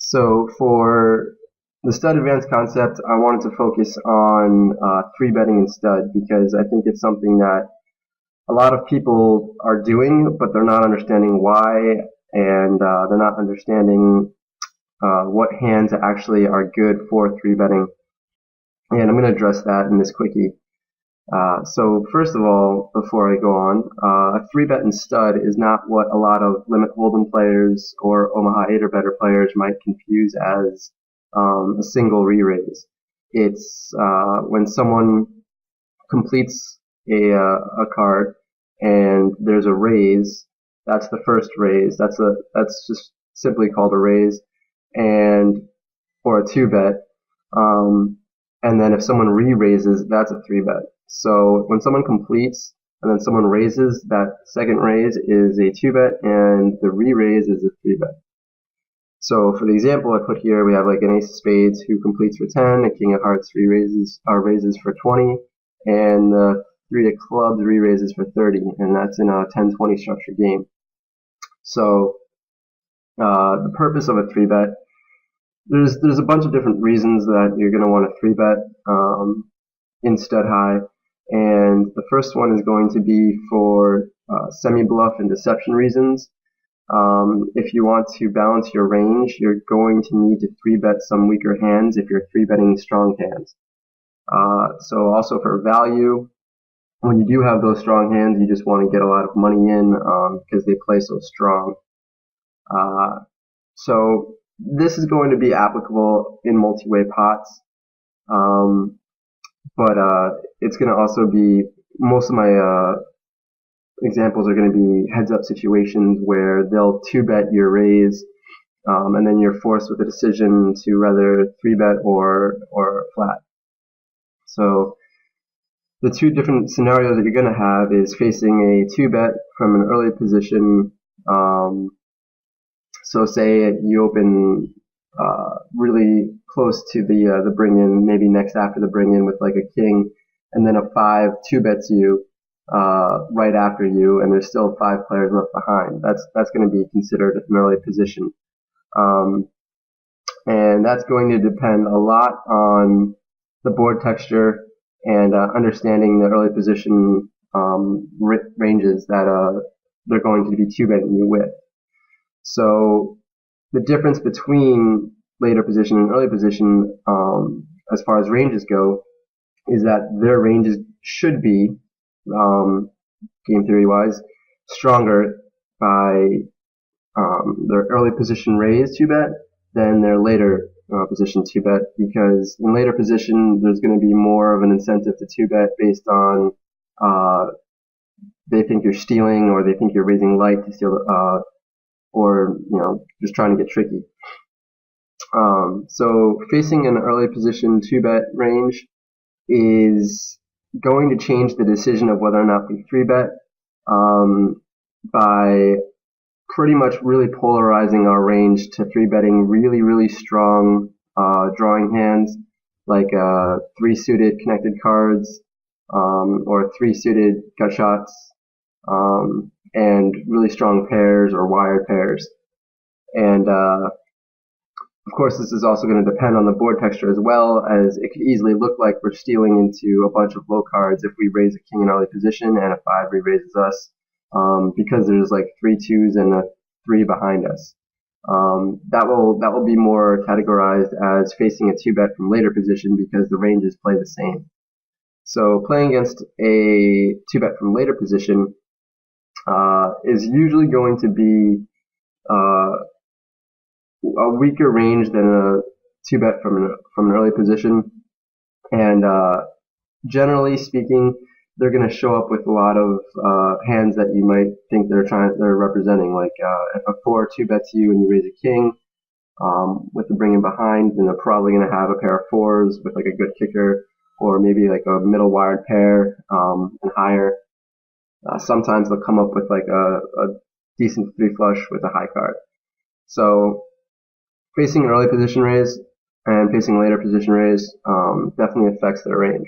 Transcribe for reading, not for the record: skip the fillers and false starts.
So for the stud advanced concept, I wanted to focus on 3-betting in stud because I think it's something that a lot of people are doing, but they're not understanding why, and they're not understanding what hands actually are good for 3-betting. And I'm going to address that in this quickie. So first of all, before I go on, a 3-bet in stud is not what a lot of limit hold'em players or Omaha 8 or better players might confuse as a single re-raise. It's when someone completes a card and there's a raise. That's the first raise. That's just simply called a raise, and or a 2-bet. And then if someone re-raises, that's a 3-bet. So when someone completes and then someone raises, that second raise is a 2-bet, and the re-raise is a 3-bet. So for the example I put here, we have like an ace of spades who completes for 10, a king of hearts raises for 20, and the 3 of clubs re-raises for 30, and that's in a 10-20 structured game. So the purpose of a 3-bet, there's a bunch of different reasons that you're going to want a 3-bet in stud high, and the first one is going to be for semi-bluff and deception reasons. If you want to balance your range, you're going to need to 3-bet some weaker hands if you're 3-betting strong hands. So also for value, when you do have those strong hands, you just want to get a lot of money in because they play so strong. So this is going to be applicable in multi-way pots, but it's going to also be, most of my examples are going to be heads-up situations where they'll 2-bet your raise, and then you're forced with a decision to rather 3-bet or flat. So the two different scenarios that you're going to have is facing a 2-bet from an early position. So say you open really close to the bring-in, maybe next after the bring-in with like a king, and then a 5 2-bets you right after you, and there's still 5 players left behind. That's going to be considered an early position, and that's going to depend a lot on the board texture and understanding the early position ranges that they're going to be 2-betting you with. So the difference between later position and early position, as far as ranges go, is that their ranges should be, game theory-wise, stronger by their early position raise 2-bet than their later position 2-bet, because in later position there's going to be more of an incentive to 2-bet based on they think you're stealing, or they think you're raising light to steal, or just trying to get tricky. So facing an early position 2-bet range is going to change the decision of whether or not we 3-bet by pretty much really polarizing our range to 3-betting really strong drawing hands, like 3 suited connected cards, or 3 suited gut shots, and really strong pairs or wired pairs. And of course, this is also going to depend on the board texture as well, as it could easily look like we're stealing into a bunch of low cards if we raise a king in early position and a 5 re-raises us, because there's like 3 2s and a 3 behind us. That will be more categorized as facing a 2-bet from later position because the ranges play the same. So playing against a 2-bet from later position is usually going to be a weaker range than a 2-bet from an early position, and generally speaking, they're going to show up with a lot of hands that you might think they're representing. Like if a 4 2-bets you and you raise a king with the bring-in behind, then they're probably going to have a pair of 4s with like a good kicker, or maybe like a middle wired pair and higher. Sometimes they'll come up with like a decent 3 flush with a high card. So facing an early position raise and facing a later position raise definitely affects their range.